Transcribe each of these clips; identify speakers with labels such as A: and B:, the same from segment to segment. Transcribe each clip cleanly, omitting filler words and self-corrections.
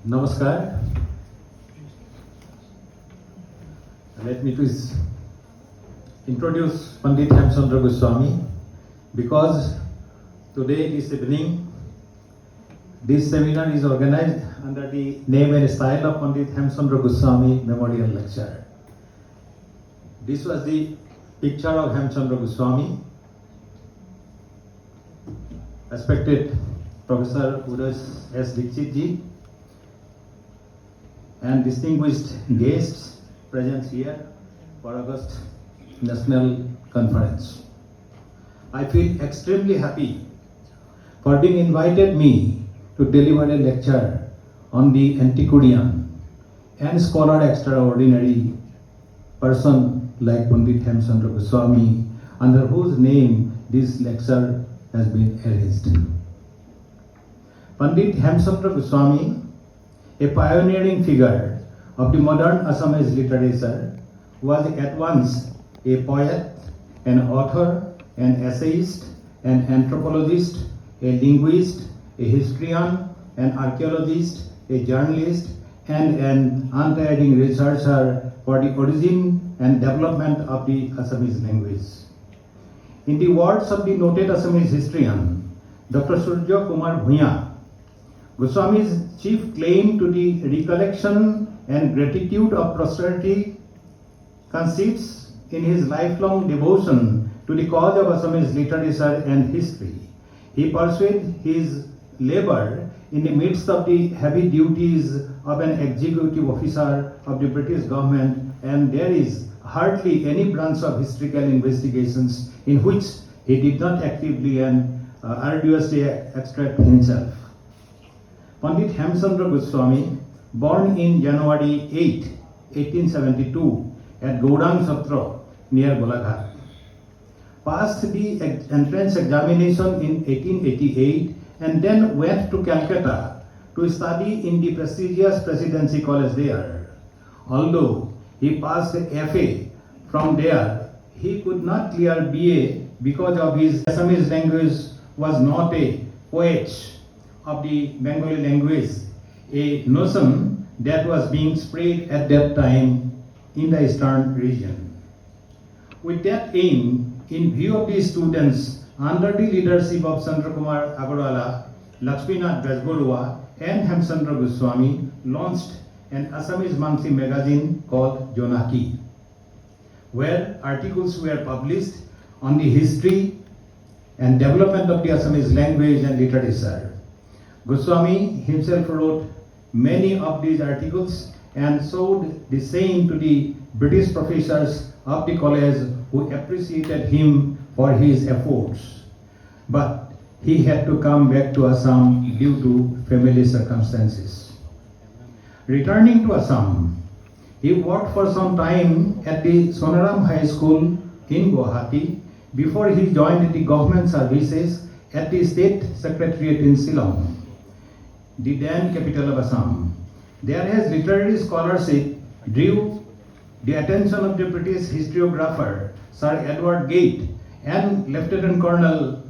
A: Namaskar. Let me please introduce Pandit Hemchandra Goswami, because today, this evening, this seminar is organized under the name and style of Pandit Hemchandra Goswami Memorial Lecture. This was the picture of Hemchandra Goswami. Respected Professor Uday S. Dixit ji and distinguished guests present here for August National Conference. I feel extremely happy for being invited me to deliver a lecture on the antiquarian and scholar extraordinary person like Pandit Hemchandra Goswami, under whose name this lecture has been arranged. Pandit Hemchandra Goswami, a pioneering figure of the modern Assamese literature, was at once a poet, an author, an essayist, an anthropologist, a linguist, a historian, an archaeologist, a journalist, and an untiring researcher for the origin and development of the Assamese language. In the words of the noted Assamese historian, Dr. Surjya Kanta, Goswami's chief claim to the recollection and gratitude of posterity consists in his lifelong devotion to the cause of Assamese literature and history. He pursued his labor in the midst of the heavy duties of an executive officer of the British government, and there is hardly any branch of historical investigations in which he did not actively and arduously extract himself. Pandit Hemchandra Goswami, born in January 8, 1872 at Gaurang Satra near Golaghat, passed the entrance examination in 1888 and then went to Calcutta to study in the prestigious Presidency College there. Although he passed FA from there, he could not clear BA because of his Assamese language was not a poet of the Bengali language, a notion that was being spread at that time in the eastern region. With that aim, in view of the students under the leadership of Chandrakumar Agarwala, Lakshminath Bezborua, and Hemchandra Goswami, launched an Assamese monthly magazine called Jonaki, where articles were published on the history and development of the Assamese language and literature. Goswami himself wrote many of these articles and showed the same to the British professors of the college, who appreciated him for his efforts. But he had to come back to Assam due to family circumstances. Returning to Assam, he worked for some time at the Sonaram High School in Guwahati before he joined the government services at the State Secretariat in Shillong, the then capital of Assam. There his literary scholarship drew the attention of the British historiographer Sir Edward Gate and Lieutenant Colonel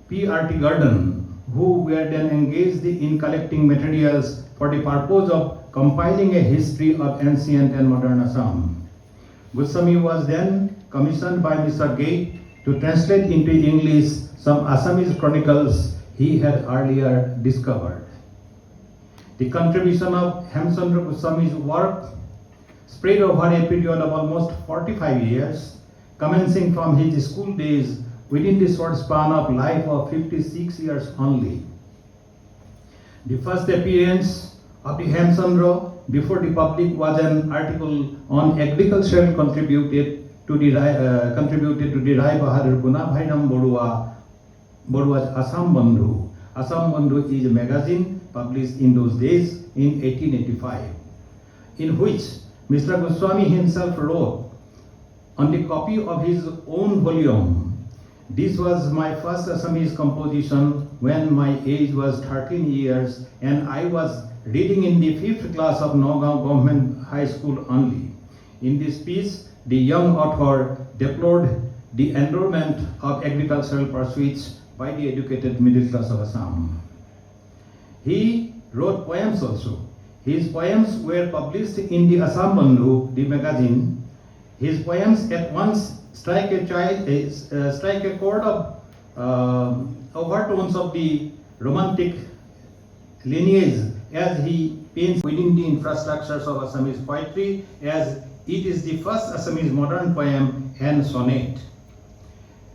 A: P.R.T. Gordon, who were then engaged in collecting materials for the purpose of compiling a history of ancient and modern Assam. Goswami was then commissioned by Mr. Gate to translate into English some Assamese chronicles he had earlier discovered. The contribution of Hemchandra Goswami's work spread over a period of almost 45 years, commencing from his school days within the short span of life of 56 years only. The first appearance of the Hemchandra before the public was an article on agriculture contributed to the Rai Bahadur Gunabhainam Borua's Assam Bandhu. Assam Bandhu is a magazine published in those days in 1885, in which Mr. Goswami himself wrote on the copy of his own volume, "This was my first Assamese composition when my age was 13 years and I was reading in the 5th class of Nagaon Government High School only." In this piece, the young author deplored the enrollment of agricultural pursuits by the educated middle class of Assam. He wrote poems also. His poems were published in the Assam Bandhu, the magazine. His poems at once strike a chord of overtones of the romantic lineage as he paints within the infrastructures of Assamese poetry, as it is the first Assamese modern poem and sonnet,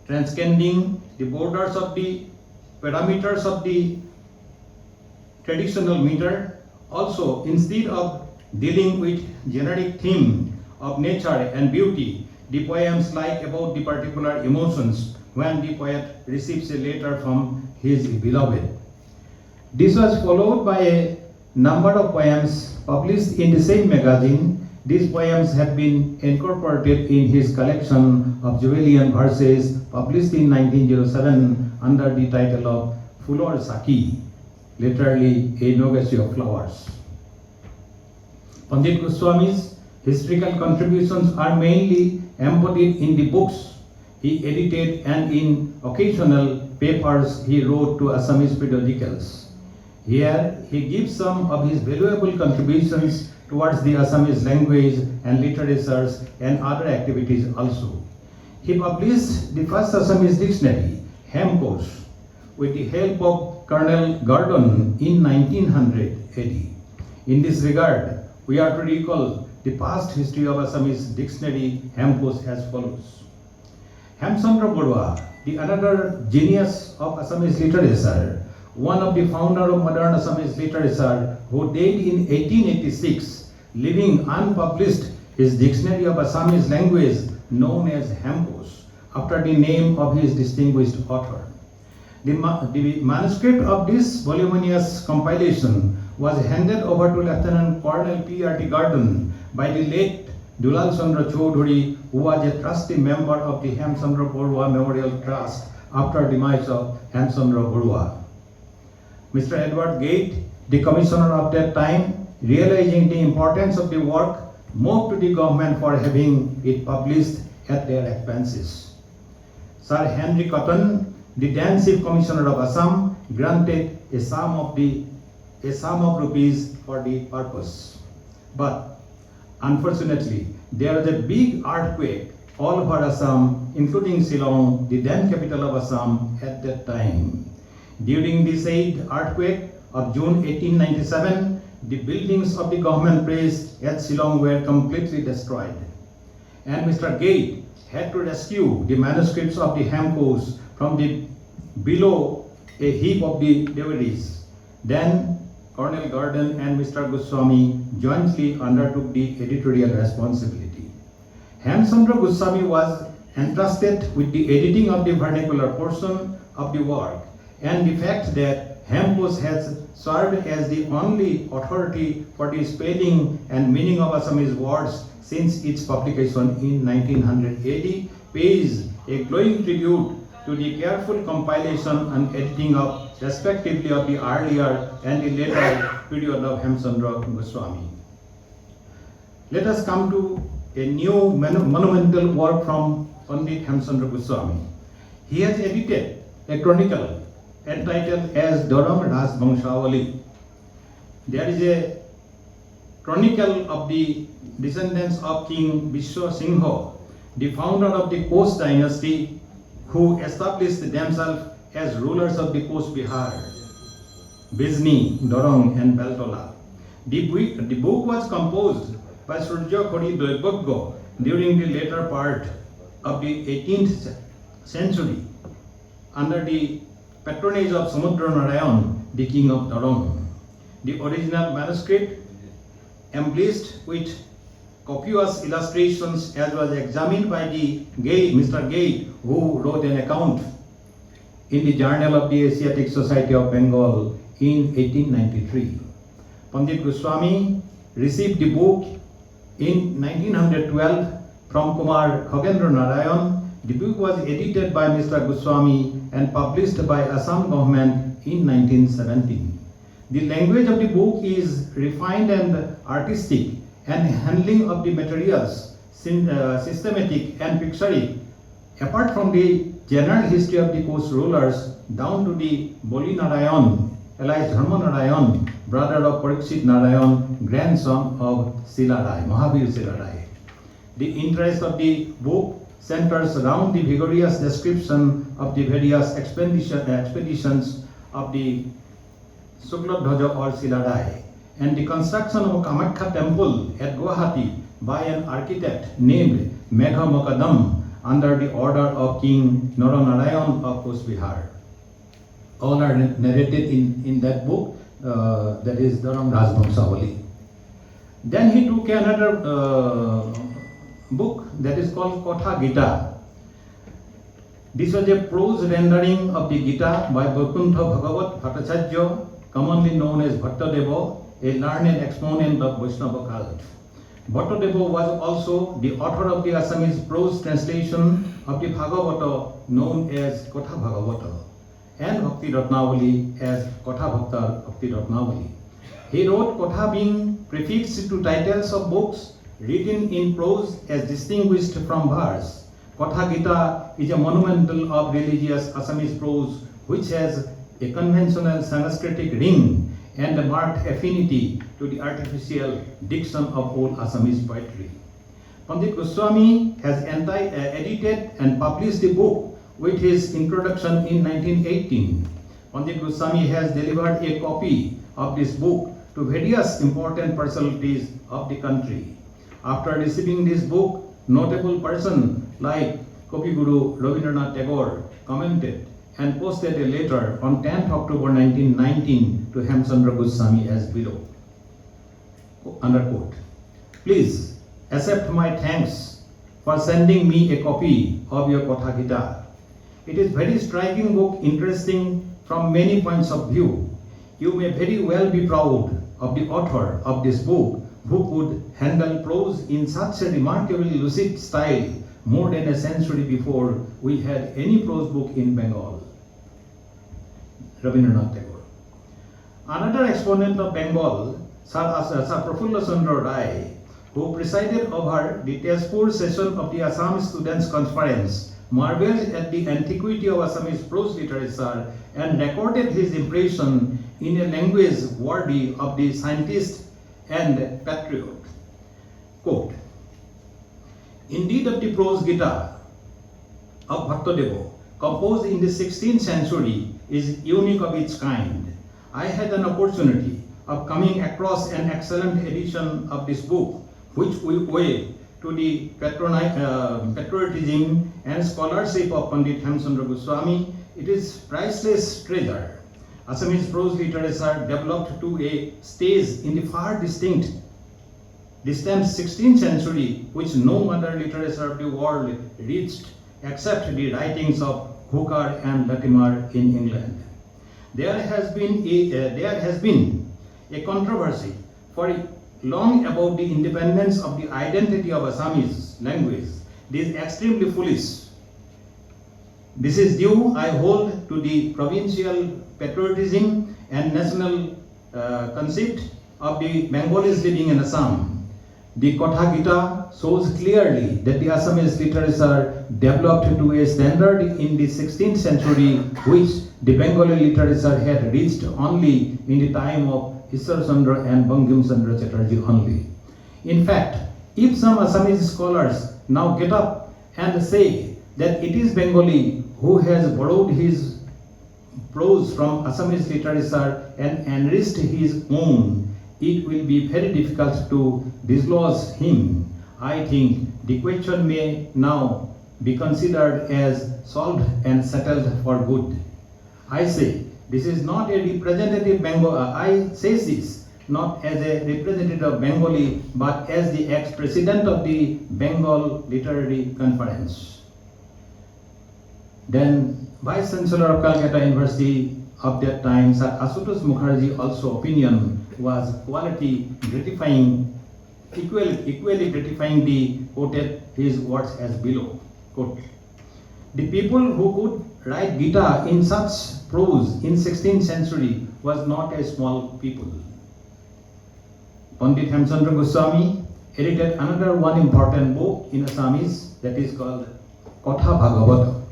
A: transcending the borders of the parameters of the traditional meter. Also, instead of dealing with generic theme of nature and beauty, the poems lie about the particular emotions when the poet receives a letter from his beloved. This was followed by a number of poems published in the same magazine. These poems have been incorporated in his collection of Jubilean verses published in 1907 under the title of Fulor Saki, literally a nogacy of flowers. Pandit Goswami's historical contributions are mainly embodied in the books he edited and in occasional papers he wrote to Assamese periodicals. Here he gives some of his valuable contributions towards the Assamese language and literatures and other activities also. He published the first Assamese dictionary, Hemchandra, with the help of Colonel Gordon in 1900 AD. In this regard, we are to recall the past history of Assamese dictionary Hemchandra as follows. Hemchandra Goswami, the another genius of Assamese literature, one of the founder of modern Assamese literature, who died in 1886, leaving unpublished his dictionary of Assamese language known as Hemchandra, after the name of his distinguished author. The manuscript of this voluminous compilation was handed over to Lieutenant Colonel P.R.T. Gordon by the late Dulal Chandra Chaudhuri, who was a trustee member of the Hemchandra Goswami Memorial Trust after demise of Hemchandra Goswami. Mr. Edward Gate, the commissioner of that time, realizing the importance of the work, moved to the government for having it published at their expenses. Sir Henry Cotton, the then chief commissioner of Assam, granted a sum of rupees for the purpose. But unfortunately, there was a big earthquake all over Assam, including Shillong, the then capital of Assam at that time. During the said earthquake of June 1897, the buildings of the government place at Shillong were completely destroyed, and Mr. Gate had to rescue the manuscripts of the Hemchandra from the below a heap of the debris. Then Colonel Gordon and Mr. Goswami jointly undertook the editorial responsibility. Hemchandra Goswami was entrusted with the editing of the vernacular portion of the work, and the fact that Hemchandra has served as the only authority for the spelling and meaning of Assamese words since its publication in 1900 AD pays a glowing tribute to the careful compilation and editing of respectively of the earlier and the later period of Hemchandra Goswami. Let us come to a new monumental work from Pandit Hemchandra Goswami. He has edited a chronicle entitled as Dharam Raj Vamshavali. There is a chronicle of the descendants of King Vishwa Singha, the founder of the Kosh dynasty, who established themselves as rulers of the Kosh Bihar, Bizni, Dorong and Beltola. The book was composed by Surjya Kanta Hazarika during the later part of the 18th century under the patronage of Samudra Narayan, the king of Dorong. The original manuscript, embellished with copious illustrations, as was examined by the Mr. Gate, who wrote an account in the Journal of the Asiatic Society of Bengal in 1893. Pandit Goswami received the book in 1912 from Kumar Khagendra Narayan. The book was edited by Mr. Goswami and published by Assam government in 1917. The language of the book is refined and artistic, and handling of the materials systematic and pictorial. Apart from the general history of the Kosh rulers down to the Boli Narayan, alias Dharma Narayan, brother of Parikshit Narayan, grandson of Sila Rai, Mahavir Sila Rai. The interest of the book centers around the vigorous description of the various expeditions of the Suklodhwaja or Sila Rai and the construction of Kamakhya temple at Guwahati by an architect named Megha Mokadam under the order of King Naranarayan of Kusbihar. All are narrated in that book, that is Dharam Rajvamsavali. Then he took another book that is called Kotha Gita. This was a prose rendering of the Gita by Vaikuntha Bhagavat Bhattacharya, commonly known as Bhattadeva, a learned exponent of Vaishnava cult. Bhattadeva was also the author of the Assamese prose translation of the Bhagavata known as Kotha Bhagavata and Bhakti Ratnavali as Kotha Bhakta Bhakti Ratnavali. He wrote Kotha being prefixed to titles of books written in prose as distinguished from verse. Kotha Gita is a monumental of religious Assamese prose which has a conventional Sanskritic ring and a marked affinity to the artificial diction of old Assamese poetry. Pandit Goswami has edited and published the book with his introduction in 1918. Pandit Goswami has delivered a copy of this book to various important personalities of the country. After receiving this book, notable persons like Kavi Guru Rabindranath Tagore commented and posted a letter on 10th October 1919 to Hemchandra Goswami as below. Underquote. Please accept my thanks for sending me a copy of your Kotha Gita. It is very striking book, interesting from many points of view. You may very well be proud of the author of this book who could handle prose in such a remarkably lucid style more than a century before we had any prose book in Bengal. Rabindranath Tagore. Another exponent of Bengal, Sir Prafulla Chandra Rai, who presided over the Tezpur session of the Assam Students' Conference, marveled at the antiquity of Assamese prose literature and recorded his impression in a language worthy of the scientist and patriot. Quote, indeed of the prose Gita of Bhattadeva, composed in the 16th century, is unique of its kind. I had an opportunity of coming across an excellent edition of this book, which we owe to the patriotism and scholarship of Pandit Hemchandra Goswami. It is priceless treasure. Assamese prose literature developed to a stage in the far distant 16th century, which no other literature of the world reached except the writings of Hooker and Latimer in England. There has been a controversy for long about the independence of the identity of Assamese language. This is extremely foolish. This is due, I hold, to the provincial patriotism and national conceit of the Bengalis living in Assam. The Kotha Gita shows clearly that the Assamese literature developed to a standard in the 16th century, which the Bengali literature had reached only in the time of Ishwar Chandra and Bankim Chandra Chatterjee only. In fact, if some Assamese scholars now get up and say that it is Bengali who has borrowed his prose from Assamese literature and enriched his own, it will be very difficult to dislodge him. I think the question may now be considered as solved and settled for good. I say this is not a representative Bengali. I say this not as a representative of Bengali, but as the ex-president of the Bengal Literary Conference. Then Vice Chancellor of Calcutta University of that time, Sir Ashutosh Mukherjee, also opinion was equally gratifying the quoted his words as below. Quote, the people who could write Gita in such prose in 16th century was not a small people. Pandit Hemchandra Goswami edited another one important book in Assamese that is called Kotha Bhagavata.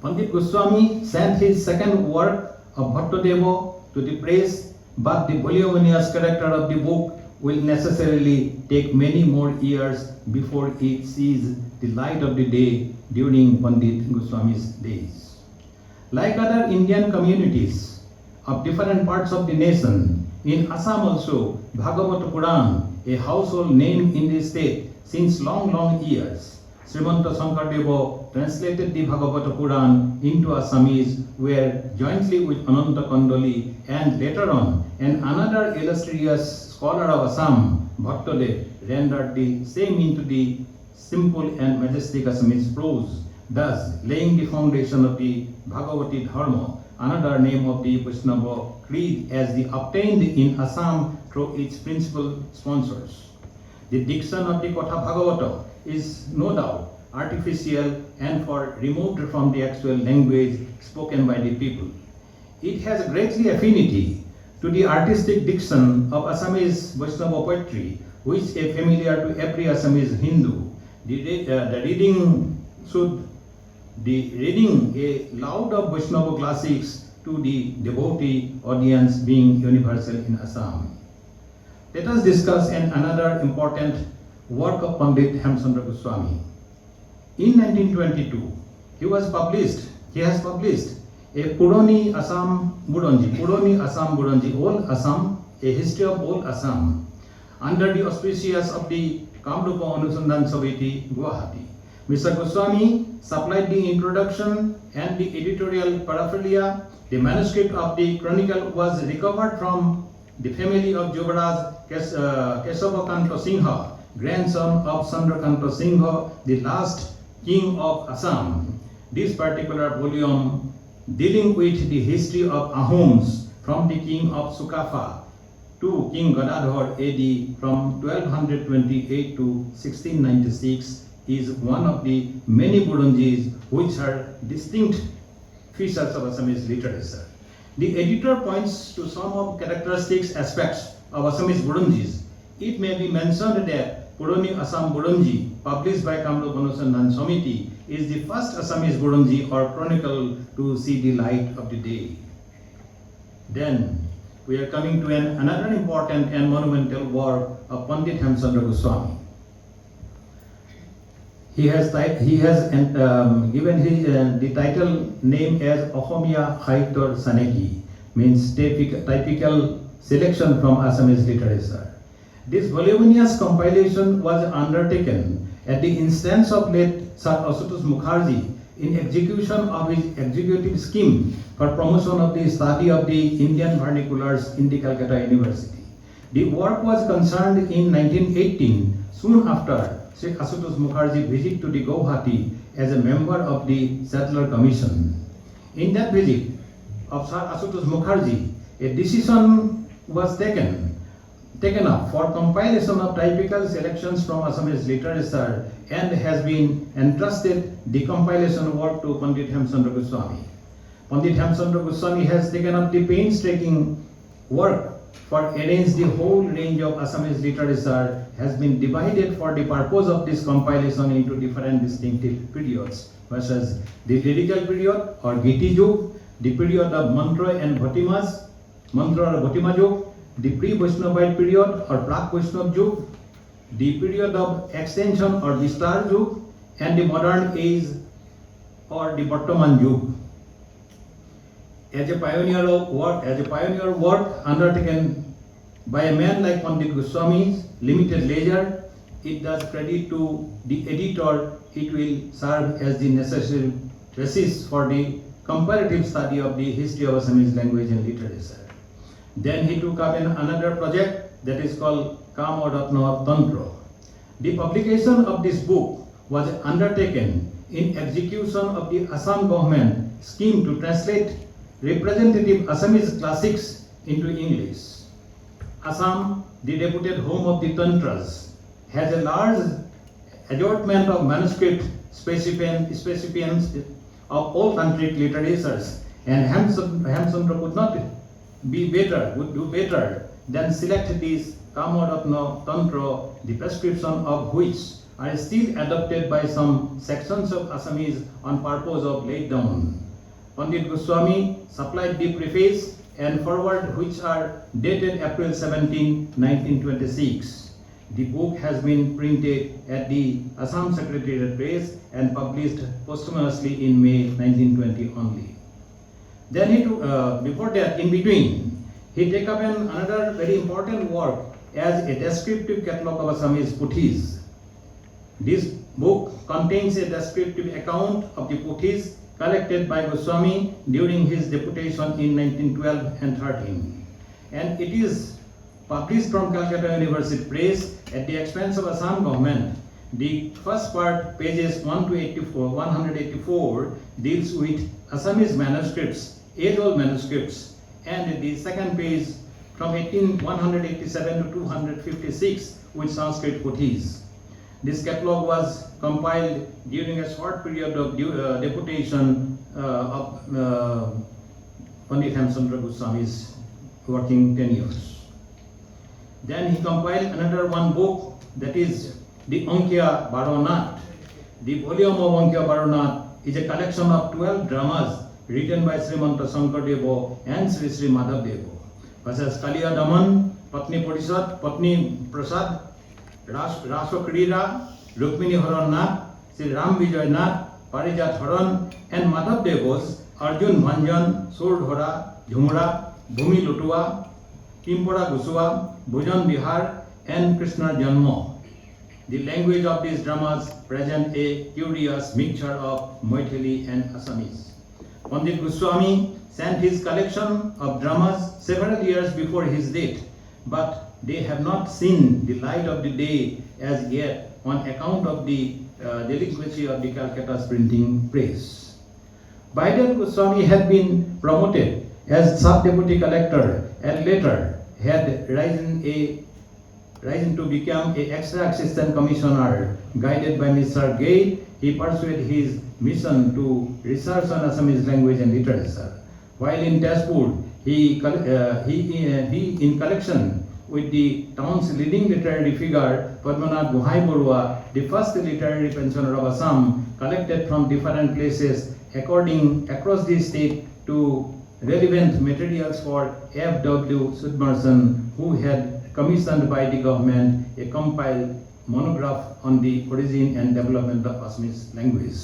A: Pandit Goswami sent his second work of Bhattadeva to the press but the voluminous character of the book will necessarily take many more years before it sees the light of the day during Pandit Goswami's days. Like other Indian communities of different parts of the nation, in Assam also, Bhagavata Puran, a household name in the state since long years, Srimanta Shankardeva translated the Bhagavata Puran into Assamese, where jointly with Ananta Kandoli and later on, another illustrious scholar of Assam, Bhattadev, rendered the same into the simple and majestic Assamese prose, thus laying the foundation of the Bhagavati Dharma, another name of the Vaishnava creed as the obtained in Assam through its principal sponsors. The diction of the Katha Bhagavata is no doubt artificial and far removed from the actual language spoken by the people. It has greatly affinity to the artistic diction of Assamese Vaishnava poetry, which is familiar to every Assamese Hindu. The reading a loud of Vaishnava classics to the devotee audience being universal in Assam. Let us discuss another important work of Pandit Hemchandra Goswami. In 1922, he has published a Purani Assam Buranji, Old Assam, a history of Old Assam, under the auspices of the Kamrupa Anusandhan Samiti, Guwahati. Mr. Goswami supplied the introduction and the editorial paraphernalia. The manuscript of the chronicle was recovered from the family of Yuvraj Kesava Kanta Singha, grandson of Chandra Kanta Singha, the last king of Assam. This particular volume dealing with the history of Ahoms from the king of Sukafa to King Gadadhar AD from 1228 to 1696 is one of the many Buranjis which are distinct features of Assamese literature. The editor points to some of characteristic aspects of Assamese Buranjis. It may be mentioned that Purani Assam Buranji, published by Kamrupa Anusandhan Samiti, is the first Assamese Buranji or chronicle to see the light of the day. Then we are coming to another important and monumental work of Pandit Hemchandra Goswami. He has given the title name as Ahomia Haitor Saneki, means typical selection from Assamese literature. This voluminous compilation was undertaken at the instance of late Sir Ashutosh Mukherjee in execution of his executive scheme for promotion of the study of the Indian vernaculars in the Calcutta University. The work was concerned in 1918, soon after Sir Ashutosh Mukherjee's visit to the Guwahati as a member of the Sattler Commission. In that visit of Sir Ashutosh Mukherjee, a decision was taken up for compilation of typical selections from Assamese literature and has been entrusted the compilation work to Pandit Hemchandra Goswami. Pandit Hemchandra Goswami has taken up the painstaking work for arrange the whole range of Assamese literature has been divided for the purpose of this compilation into different distinctive periods, such as the lyrical period or Giti Yug, the period of Mantra and Bhatimas, Mantra or Bhatima Yug, the pre-Vaishnavite period or Prak-Vaishnav Yug, the period of extension or Vistar Yug, and the modern age or the Vartaman Yug. As a pioneer work undertaken by a man like Pandit Goswami's limited leisure, it does credit to the editor. It will serve as the necessary basis for the comparative study of the history of Assamese language and literature. Then he took up another project that is called Kamaratna Tantra. The publication of this book was undertaken in execution of the Assam government scheme to translate representative Assamese classics into English. Assam, the reputed home of the Tantras, has a large assortment of manuscript specimens of all tantric literatures, and Hemchandra would do better than select these Kamaratna Tantra, the prescription of which are still adopted by some sections of Assamese on purpose of laid down. Pandit Goswami supplied the preface and forward, which are dated April 17, 1926. The book has been printed at the Assam Secretariat Press and published posthumously in May 1920 only. Then he before that, in between, he take up another very important work as a descriptive catalogue of Assamese puthis. This book contains a descriptive account of the puthis collected by Goswami during his deputation in 1912 and 13. And it is published from Calcutta University Press at the expense of Assam government. The first part, pages 184, deals with Assamese manuscripts, age-old manuscripts, and the second page from 187 to 256 with Sanskrit puthis. This catalogue was compiled during a short period of deputation of Pandit Hemchandra Goswami's working tenures. Then he compiled another one book, that is the Ankya Baronat. The volume of Ankya Baronat is a collection of 12 dramas written by Srimanta Shankardevo and Sri Sri Madhavdevo, such as Kaliya Daman, Patni Parisad, Patni Prasad, Raswakrira, Rukmini Haran Nath, Sri Ram Vijay Nath, Parijat Haran, and Madhavdevo's Arjun Bhanjan, Surdhara, Jhumra, Bhumi Lutua, Timpora Gusua, Bhujan Bihar, and Krishna Janmo. The language of these dramas present a curious mixture of Maithili and Assamese. Pandit Goswami sent his collection of dramas several years before his death, but they have not seen the light of the day as yet on account of the delinquency of the Calcutta's printing press. By then, Goswami had been promoted as sub-deputy collector and later had risen to become an extra assistant commissioner. Guided by Mr. Gay, he pursued his mission to research on Assamese language and literature. While in Tezpur, he in collection with the town's leading literary figure, Padma Shri, the first literary pensioner of Assam, collected from different places across the state to relevant materials for F.W. Sudmarsan, who had commissioned by the government a compiled monograph on the origin and development of Assamese language.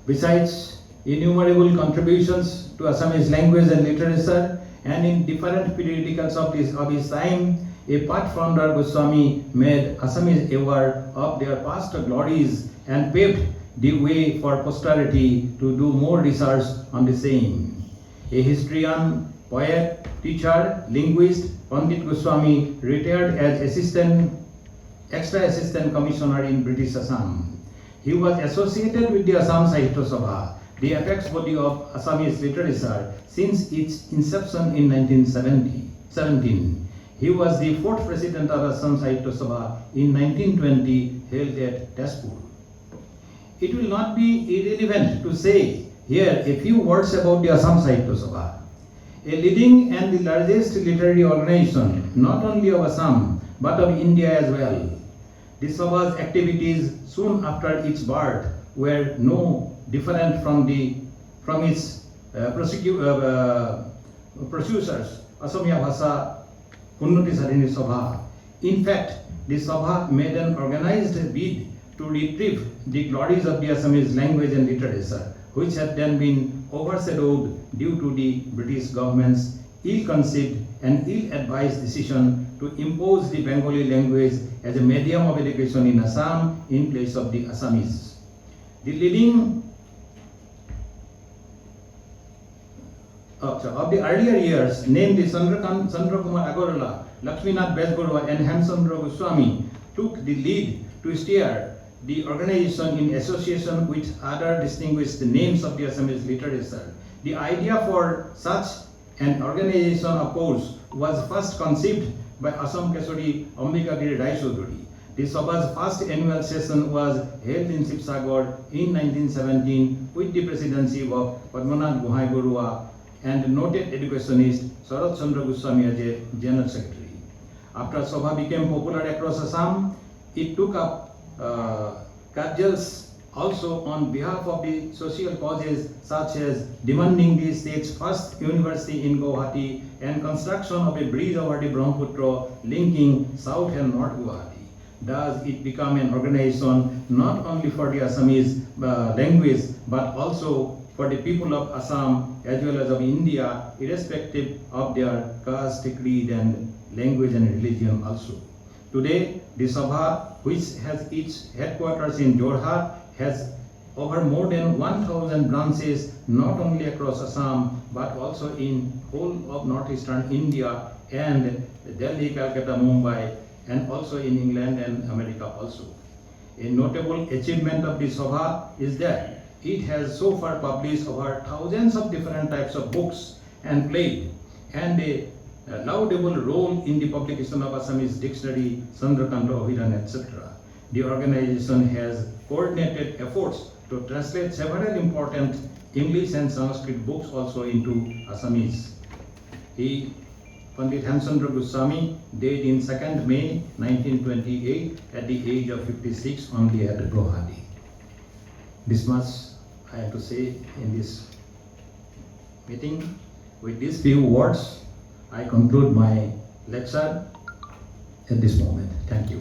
A: Besides innumerable contributions to Assamese language and literature, and in different periodicals of his time, a path founder Goswami made Assamese aware of their past glories and paved the way for posterity to do more research on the same. A historian, poet, teacher, linguist, Pandit Goswami retired as extra assistant commissioner in British Assam. He was associated with the Asam Sahitya Sabha, the apex body of Assamese literature, since its inception in 1917. He was the fourth president of Asam Sahitya Sabha in 1920, held at Tezpur. It will not be irrelevant to say here a few words about the Asam Sahitya Sabha, a leading and the largest literary organization, not only of Assam, but of India as well. The Sabha's activities soon after its birth were no different from its producers, Asamiya Bhasha Unnati Sarini Sabha. In fact, the Sabha made an organized bid to retrieve the glories of the Assamese language and literature, which had then been overshadowed due to the British government's ill-conceived and ill-advised decision to impose the Bengali language as a medium of education in Assam in place of the Assamese. The leading of the earlier years, namely Chandra Kumar Agarwala, Lakshminath Besbarua, and Hemchandra Goswami, took the lead to steer the organization in association with other distinguished names of the Assamese literature. The idea for such an organization, of course, was first conceived by Assam Kesari Ambikagiri Rai Chaudhuri. The Sabha's first annual session was held in Sibsagar in 1917 with the presidency of Padma Shri and noted educationist Sharat Chandra Goswami as a general secretary. After Sabha became popular across Assam, it took up cudgels also on behalf of the social causes such as demanding the state's first university in Guwahati and construction of a bridge over the Brahmaputra linking South and North Guwahati. Thus, it become an organization not only for the Assamese language but also for the people of Assam as well as of India, irrespective of their caste, creed and language and religion also. Today, the Sabha, which has its headquarters in Jorhat, has over more than 1,000 branches not only across Assam but also in whole of northeastern India and Delhi, Calcutta, Mumbai, and also in England and America also. A notable achievement of the Sabha is that it has so far published over thousands of different types of books and played and a laudable role in the publication of Assamese dictionary, Surjya Kanta Hazarika, etc. The organization has coordinated efforts to translate several important English and Sanskrit books also into Assamese. He, Pandit Hemchandra Goswami, died in 2nd May 1928 at the age of 56 only at Guwahati. This much I have to say in this meeting. With these few words, I conclude my lecture at this moment. Thank you.